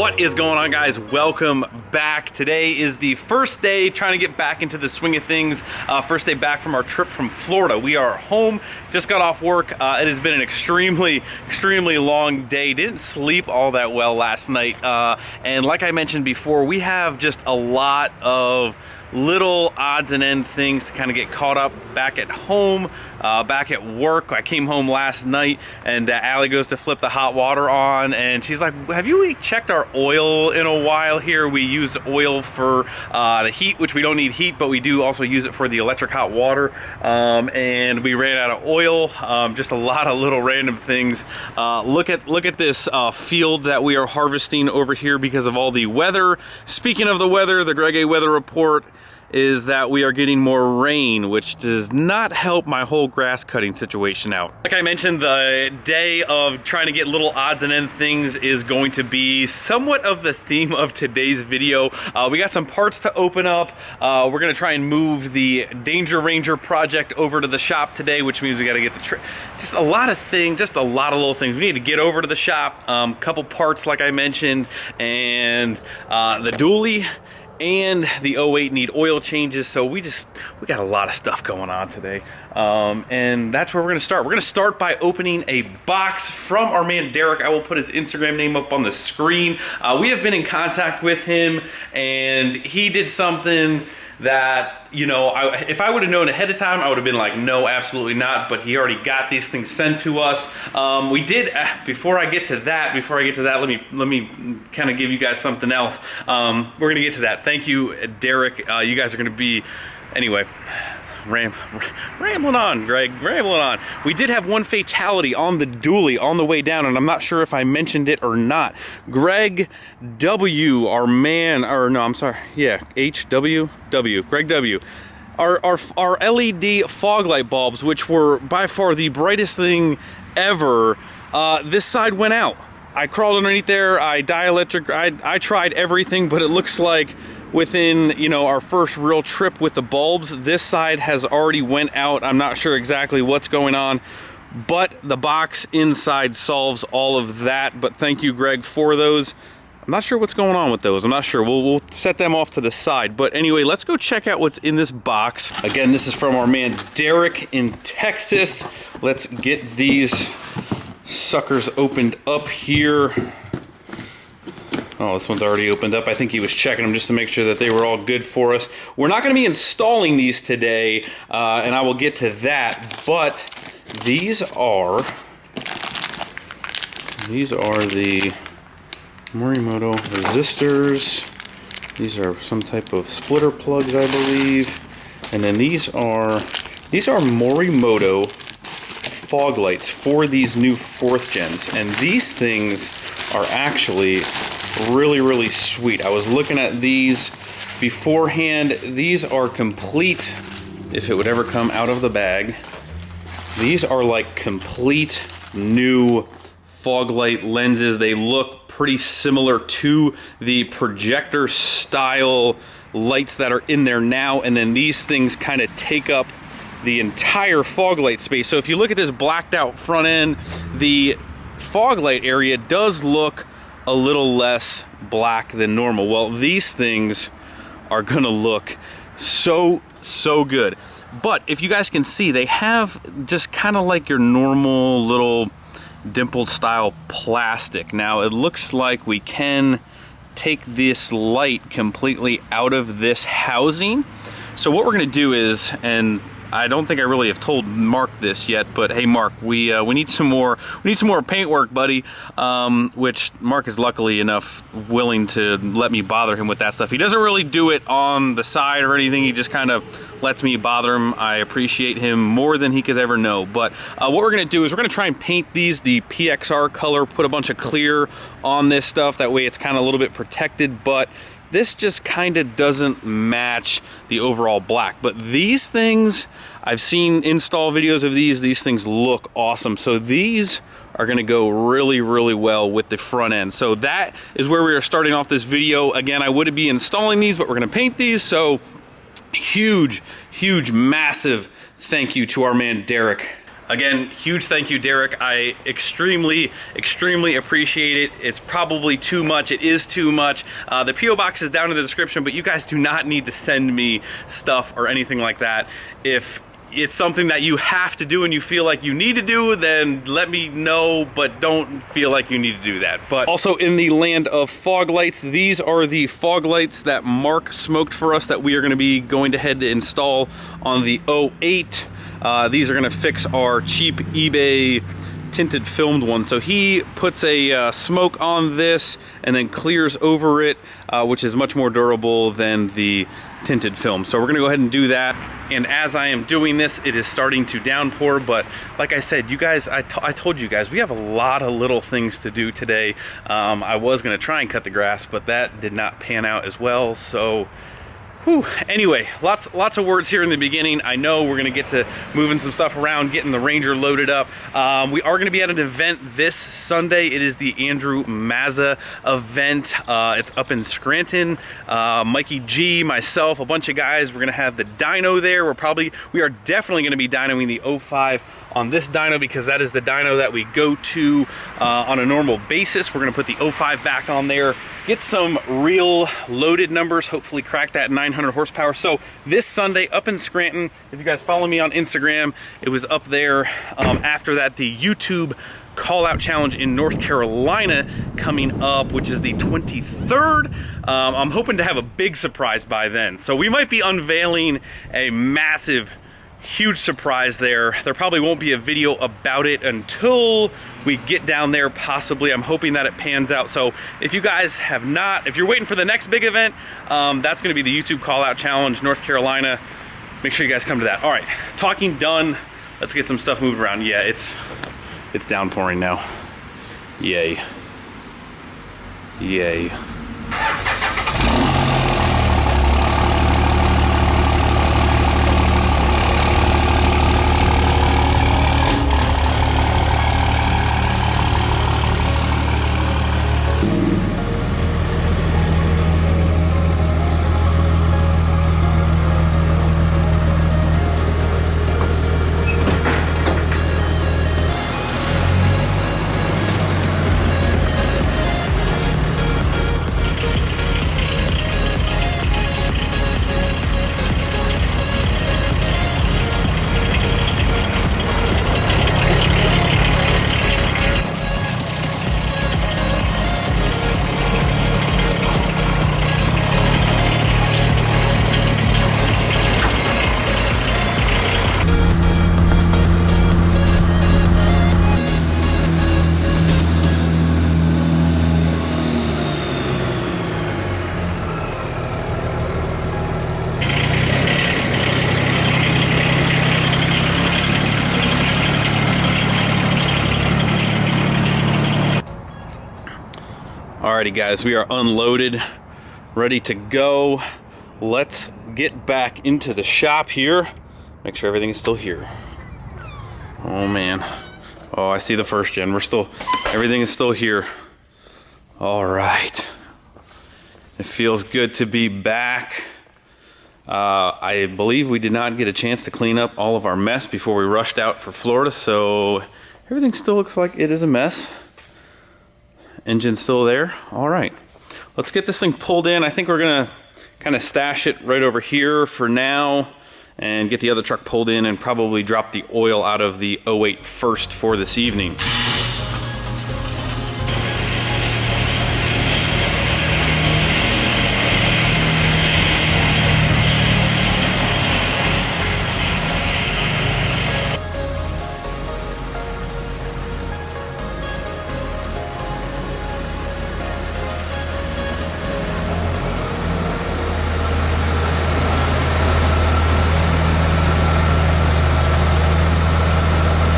What is going on, guys? Welcome back. Today is the first day trying to get back into the swing of things. First day back from our trip from Florida. We are home, just got off work. It has been an extremely long day. Didn't sleep all that well last night. And like I mentioned before, we have just a lot of little odds and end things to kind of get caught up back at home, back at work. I came home last night and Allie goes to flip the hot water on and she's like, have you checked our oil in a while here? We use oil for the heat, which we don't need heat, but we do also use it for the electric hot water. And we ran out of oil. Just a lot of little random things. Look at this field that we are harvesting over here because of all the weather. Speaking of the weather, the GREGA weather report is that we are getting more rain, which does not help my whole grass cutting situation out. Like I mentioned, the day of trying to get little odds and end things is going to be somewhat of the theme of today's video. We got some parts to open up. We're gonna try and move the Danger Ranger project over to the shop today, which means we gotta get the just a lot of things, just a lot of little things. We need to get over to the shop, couple parts like I mentioned, and the dually and the 08 need oil changes, so we got a lot of stuff going on today. And that's where we're gonna start. We're gonna start by opening a box from our man Derek. I will put his Instagram name up on the screen. We have been in contact with him, and he did something that, you know, if I would have known ahead of time, I would have been like, no, absolutely not. But he already got these things sent to us. We did. Before I get to that, let me kind of give you guys something else. We're gonna get to that. Thank you, Derek. You guys are gonna be, anyway. Rambling on, Greg, rambling on. We did have one fatality on the dually on the way down, and I'm not sure if I mentioned it or not. Greg W, our man, or no, I'm sorry, yeah, HWW, Greg W. Our LED fog light bulbs, which were by far the brightest thing ever, this side went out. I crawled underneath there, I dielectric, I tried everything, but it looks like within, you know, our first real trip with the bulbs, this side has already went out. I'm not sure exactly what's going on, but the box inside solves all of that. But thank you, Greg, for those. I'm not sure what's going on with those. I'm not sure. We'll set them off to the side. But anyway, let's go check out what's in this box. Again, this is from our man Derek in Texas. Let's get these suckers opened up here. Oh, this one's already opened up. I think he was checking them just to make sure that they were all good for us. We're not going to be installing these today, and I will get to that, but these are the Morimoto resistors. These are some type of splitter plugs, I believe. And then these are Morimoto fog lights for these new 4th gens, and these things are actually really sweet. I was looking at these beforehand. These are complete, if it would ever come out of the bag, these are like complete new fog light lenses. They look pretty similar to the projector style lights that are in there now, and then these things kind of take up the entire fog light space. So if you look at this blacked out front end, the fog light area does look a little less black than normal. Well, these things are gonna look so good. But if you guys can see, they have just kind of like your normal little dimpled style plastic. Now it looks like we can take this light completely out of this housing. So what we're gonna do is, and I don't think I really have told Mark this yet, but hey, Mark, we need some more paint work, buddy. Which Mark is luckily enough willing to let me bother him with that stuff. He doesn't really do it on the side or anything. He just kind of lets me bother him. I appreciate him more than he could ever know. But what we're gonna do is we're gonna try and paint these the PXR color, put a bunch of clear on this stuff. That way it's kind of a little bit protected, but this just kind of doesn't match the overall black. But these things, I've seen install videos of these things look awesome. So these are gonna go really well with the front end. So that is where we are starting off this video. Again, I would be installing these, but we're gonna paint these. So huge, massive thank you to our man Derek. Again, huge thank you, Derek. I extremely appreciate it. It's probably too much. It is too much. The P.O. box is down in the description, but you guys do not need to send me stuff or anything like that. If it's something that you have to do and you feel like you need to do, then let me know, but don't feel like you need to do that. But also, in the land of fog lights, these are the fog lights that Mark smoked for us that we are going to be going ahead to install on the 08. These are going to fix our cheap eBay tinted filmed one. So he puts a smoke on this and then clears over it, which is much more durable than the tinted film. So we're gonna go ahead and do that. And as I am doing this, it is starting to downpour, but like I said, you guys, I told you guys, we have a lot of little things to do today. I was gonna try and cut the grass, but that did not pan out as well. So whew. Anyway, lots of words here in the beginning. I know we're gonna get to moving some stuff around, getting the Ranger loaded up. We are gonna be at an event this Sunday. It is the Andrew Mazza event. It's up in Scranton. Mikey G, myself, a bunch of guys. We're gonna have the dyno there. We are definitely gonna be dynoing the 05 on this dyno because that is the dyno that we go to on a normal basis. We're gonna put the 05 back on there, get some real loaded numbers, hopefully crack that 900 horsepower. So this Sunday up in Scranton, if you guys follow me on Instagram, it was up there. After that, the YouTube call out challenge in North Carolina coming up, which is the 23rd. I'm hoping to have a big surprise by then. So we might be unveiling a massive, huge surprise there. There probably won't be a video about it until we get down there, possibly. I'm hoping that it pans out. So if you guys have not, if you're waiting for the next big event, that's gonna be the YouTube Call Out Challenge, North Carolina. Make sure you guys come to that. All right, talking done. Let's get some stuff moved around. Yeah, it's downpouring now. Yay. Yay. Alrighty guys, we are unloaded, ready to go. Let's get back into the shop here. Make sure everything is still here. Oh man. Oh, I see the first gen. Everything is still here. All right. It feels good to be back. I believe we did not get a chance to clean up all of our mess before we rushed out for Florida, so everything still looks like it is a mess. Engine's still there. All right, let's get this thing pulled in. I think we're gonna kind of stash it right over here for now and get the other truck pulled in and probably drop the oil out of the 08 first for this evening.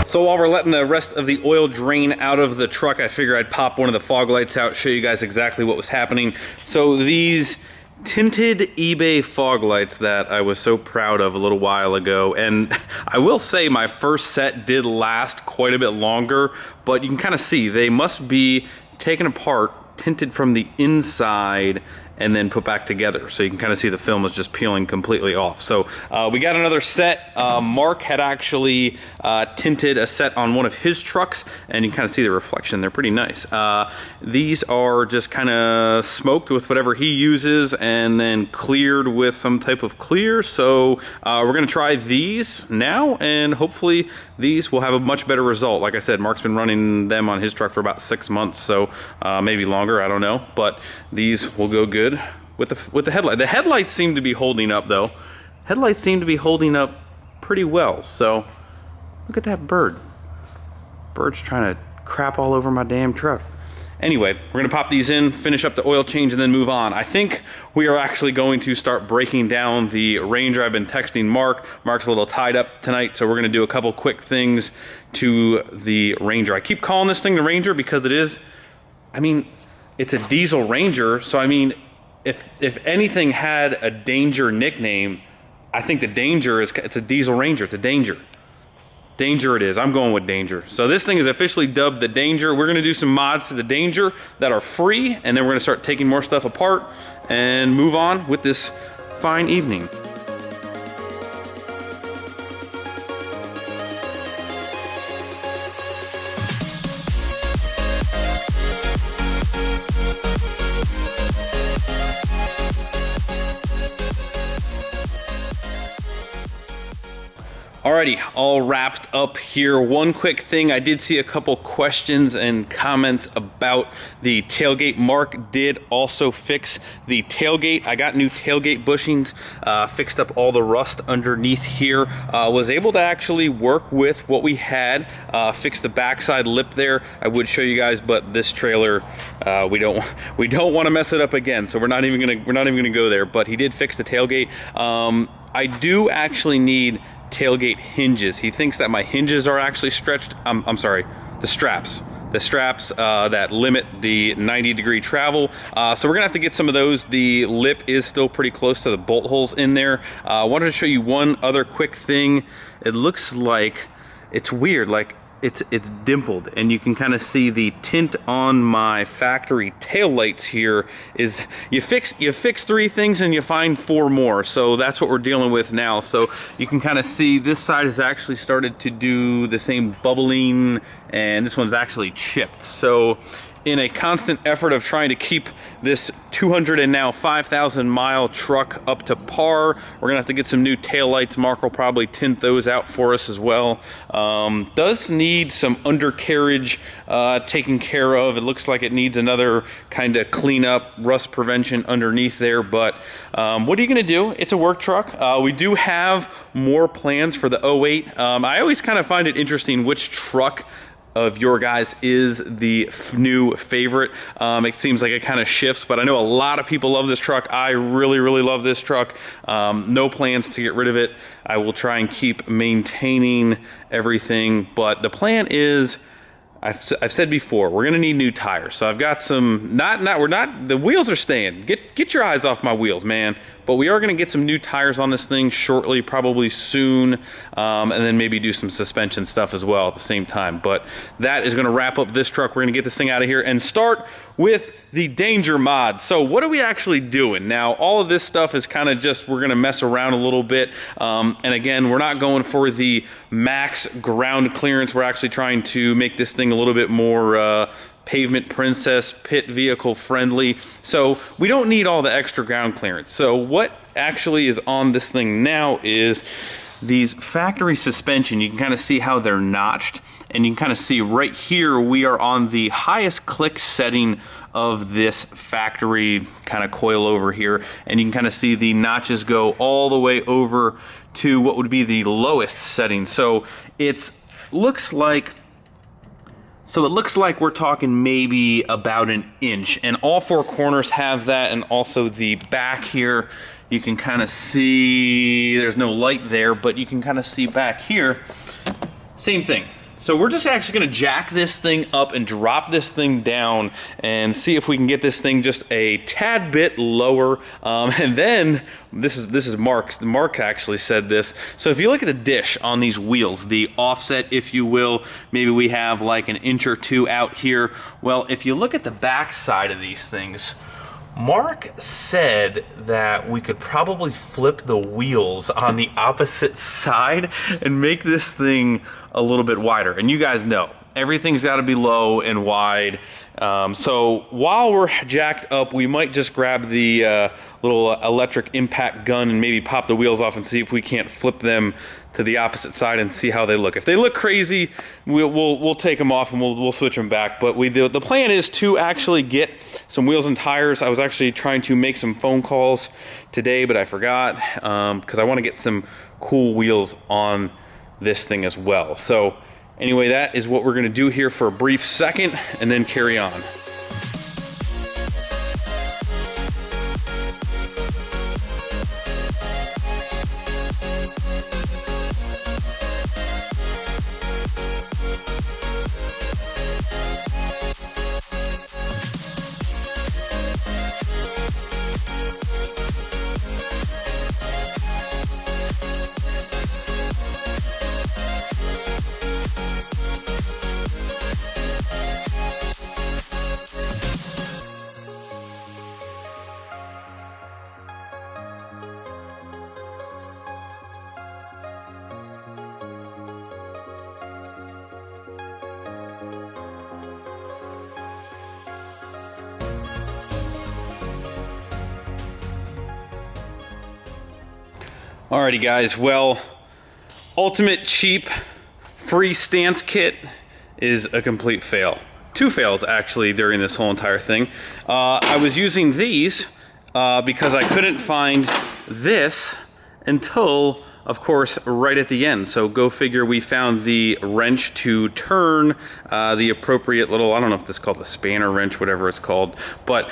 So while we're letting the rest of the oil drain out of the truck, I figure I'd pop one of the fog lights out, show you guys exactly what was happening. So these tinted eBay fog lights that I was so proud of a little while ago, and I will say my first set did last quite a bit longer, but you can kind of see they must be taken apart, tinted from the inside, and then put back together. So you can kind of see the film is just peeling completely off. So we got another set. Mark had actually tinted a set on one of his trucks, and you can kind of see the reflection. They're pretty nice. These are just kind of smoked with whatever he uses and then cleared with some type of clear. So we're gonna try these now, and hopefully these will have a much better result. Like I said, Mark's been running them on his truck for about 6 months, so maybe longer, I don't know, but these will go good with the headlight. The headlights seem to be holding up though. Headlights seem to be holding up pretty well. So look at that bird. Bird's trying to crap all over my damn truck. Anyway, we're gonna pop these in, finish up the oil change, and then move on. I think we are actually going to start breaking down the Ranger. I've been texting Mark. Mark's a little tied up tonight, so we're gonna do a couple quick things to the Ranger. I keep calling this thing the Ranger because it is, I mean, it's a diesel Ranger, so I mean, if anything had a danger nickname, I think the Danger it's a diesel Ranger. It's a Danger. Danger it is. I'm going with Danger. So this thing is officially dubbed the Danger. We're going to do some mods to the Danger that are free, and then we're going to start taking more stuff apart and move on with this fine evening. Alrighty, all wrapped up here. One quick thing, I did see a couple questions and comments about the tailgate. Mark did also fix the tailgate. I got new tailgate bushings, fixed up all the rust underneath here. Was able to actually work with what we had, fix the backside lip there. I would show you guys, but this trailer, we don't want to mess it up again, so we're not even gonna go there. But he did fix the tailgate. I do actually need tailgate hinges. He thinks that my hinges are actually stretched. I'm sorry, the straps that limit the 90-degree travel. So we're gonna have to get some of those. The lip is still pretty close to the bolt holes in there. I wanted to show you one other quick thing. It looks like, it's weird, like it's dimpled, and you can kind of see the tint on my factory tail lights here. Is you fix 3 things and you find 4 more, so that's what we're dealing with now. So you can kind of see this side has actually started to do the same bubbling, and this one's actually chipped. So in a constant effort of trying to keep this 200 and now 5,000 mile truck up to par, we're gonna have to get some new taillights. Mark will probably tint those out for us as well. Does need some undercarriage taken care of. It looks like it needs another kind of cleanup, rust prevention underneath there, but what are you gonna do? It's a work truck. We do have more plans for the 08. I always kind of find it interesting which truck of your guys is the new favorite. It seems like it kind of shifts, but I know a lot of people love this truck. I really love this truck. No plans to get rid of it. I will try and keep maintaining everything, but the plan is, I've said before, we're gonna need new tires. So I've got some, the wheels are staying. Get your eyes off my wheels, man. But we are gonna get some new tires on this thing shortly, probably soon, and then maybe do some suspension stuff as well at the same time. But that is gonna wrap up this truck. We're gonna get this thing out of here and start with the Danger mod. So what are we actually doing? Now, all of this stuff is kind of just, we're gonna mess around a little bit. And again, we're not going for the max ground clearance. We're actually trying to make this thing a little bit more pavement princess, pit vehicle friendly. So we don't need all the extra ground clearance. So what actually is on this thing now is these factory suspension. You can kind of see how they're notched, and you can kind of see right here we are on the highest click setting of this factory kind of coil over here, and you can kind of see the notches go all the way over to what would be the lowest setting. So it looks like we're talking maybe about an inch, and all 4 corners have that, and also the back here, you can kind of see, there's no light there, but you can kind of see back here, same thing. So we're just actually gonna jack this thing up and drop this thing down and see if we can get this thing just a tad bit lower. And then, this is Mark's. Mark actually said this. So if you look at the dish on these wheels, the offset, if you will, maybe we have like an inch or 2 out here. Well, if you look at the back side of these things, Mark said that we could probably flip the wheels on the opposite side and make this thing a little bit wider. And you guys know, everything's got to be low and wide. So while we're jacked up, we might just grab the little electric impact gun and maybe pop the wheels off and see if we can't flip them to the opposite side and see how they look. If they look crazy, we'll take them off and we'll switch them back. But the plan is to actually get some wheels and tires. I was actually trying to make some phone calls today, but I forgot because I want to get some cool wheels on this thing as well. So anyway, that is what we're going to do here for a brief second and then carry on. Alrighty guys, well, ultimate cheap free stance kit is a complete fail. Two fails actually during this whole entire thing. I was using these because I couldn't find this until, of course, right at the end. So go figure, we found the wrench to turn the appropriate little, I don't know if this is called a spanner wrench, whatever it's called, but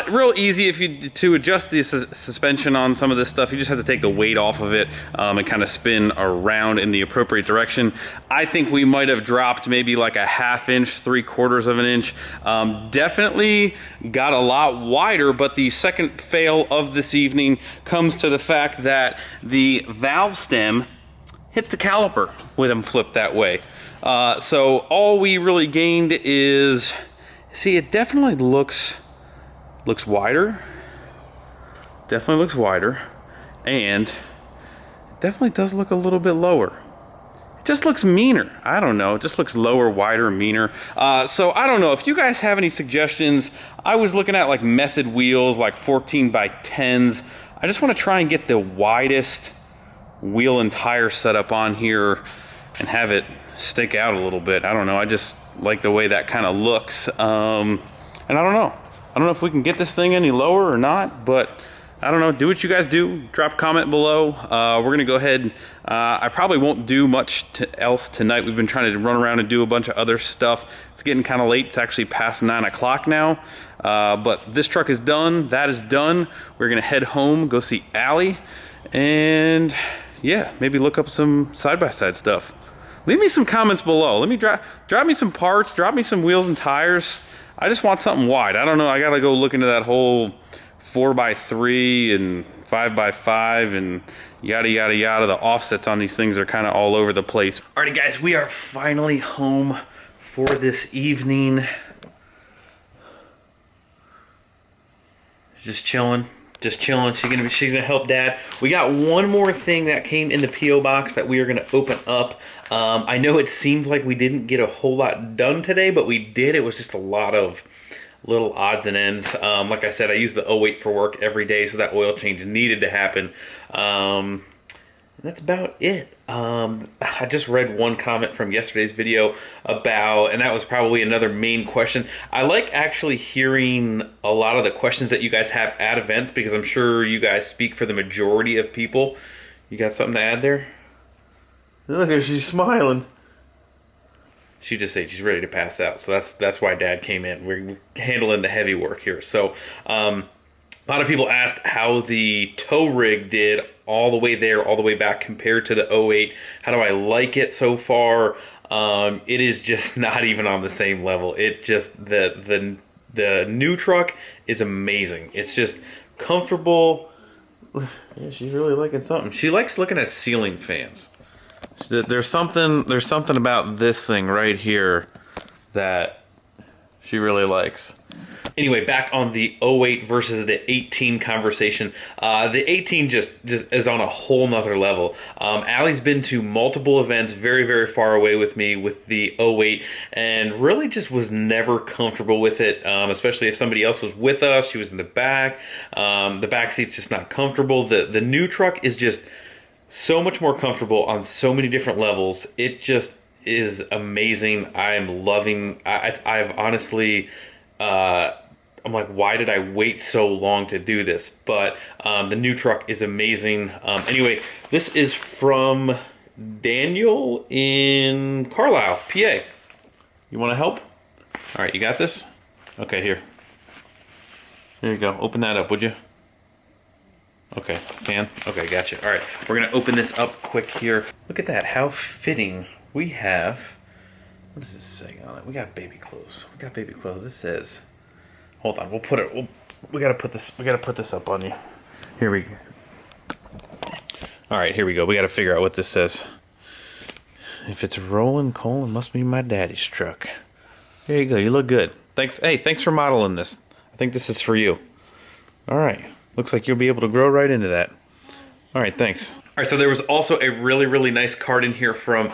real easy to adjust the suspension on some of this stuff. You just have to take the weight off of it and kind of spin around in the appropriate direction. I think we might have dropped maybe like a ½ inch, 3/4 of an inch. Definitely got a lot wider, but the second fail of this evening comes to the fact that the valve stem hits the caliper with them flipped that way. So all we really gained is, see, it definitely looks wider. Definitely looks wider, and it definitely does look a little bit lower. It just looks meaner. I don't know. It just looks lower, wider, meaner. So I don't know if you guys have any suggestions. I was looking at like method wheels, like 14x10s. I just want to try and get the widest wheel and tire setup on here and have it stick out a little bit. I don't know. I just like the way that kind of looks. And I don't know. I don't know if we can get this thing any lower or not, but I don't know. Do what you guys do. Drop a comment below. We're going to go ahead. I probably won't do much else tonight. We've been trying to run around and do a bunch of other stuff. It's getting kind of late. It's actually past 9 o'clock now. But this truck is done. That is done. We're going to head home, go see Allie, and yeah, maybe look up some side-by-side stuff. Leave me some comments below. Let me drop me some parts, drop me some wheels and tires. I just want something wide. I don't know. I got to go look into that whole 4x3 and 5x5 and yada yada yada. The offsets on these things are kind of all over the place. Alrighty guys, we are finally home for this evening. Just chilling. She's gonna help Dad. We got one more thing that came in the P.O. box that we are gonna open up. I know it seemed like we didn't get a whole lot done today, but we did. It was just a lot of little odds and ends. Like I said, I use the 08 for work every day, so that oil change needed to happen. That's about it. I just read one comment from yesterday's video about, and that was probably another main question. I like actually hearing a lot of the questions that you guys have at events, because I'm sure you guys speak for the majority of people. You got something to add there? Look at her, she's smiling. She just said she's ready to pass out, so that's why Dad came in. We're handling the heavy work here. So a lot of people asked how the tow rig did all the way there, all the way back compared to the 08. How do I like it so far? It is just not even on the same level. It just, the new truck is amazing. It's just comfortable. Yeah, she's really liking something. She likes looking at ceiling fans. There's something about this thing right here that she really likes. Anyway, back on the 08 versus the 18 conversation. The 18 just is on a whole nother level. Allie's been to multiple events very, very far away with me with the 08 and really just was never comfortable with it, especially if somebody else was with us. She was in the back. The back seat's just not comfortable. The new truck is just so much more comfortable on so many different levels. It just is amazing. I'm loving. I've honestly. I'm like, why did I wait so long to do this? But the new truck is amazing. Anyway, this is from Daniel in Carlisle, PA. You want to help? All right, you got this? Okay, here. There you go. Open that up, would you? Okay, fan. Okay, gotcha. All right, we're going to open this up quick here. Look at that. How fitting. We have... What does this say on it? We got baby clothes. We got baby clothes. This says... Hold on, we'll put it. We gotta put this up on you. Here we go. All right, here we go. We gotta figure out what this says. If it's rolling coal, it must be my daddy's truck. There you go. You look good. Thanks. Hey, thanks for modeling this. I think this is for you. All right. Looks like you'll be able to grow right into that. All right, thanks. All right, so there was also a really, really nice card in here from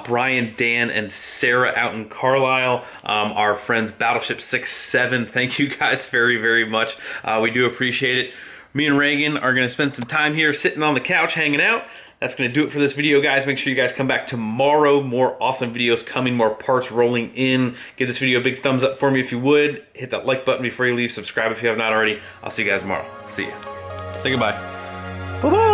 Brian, Dan, and Sarah out in Carlisle. Our friends Battleship 6-7. Thank you guys very, very much. We do appreciate it. Me and Reagan are going to spend some time here sitting on the couch hanging out. That's going to do it for this video, guys. Make sure you guys come back tomorrow. More awesome videos coming, more parts rolling in. Give this video a big thumbs up for me if you would. Hit that like button before you leave. Subscribe if you have not already. I'll see you guys tomorrow. See ya. Say goodbye. Bye-bye.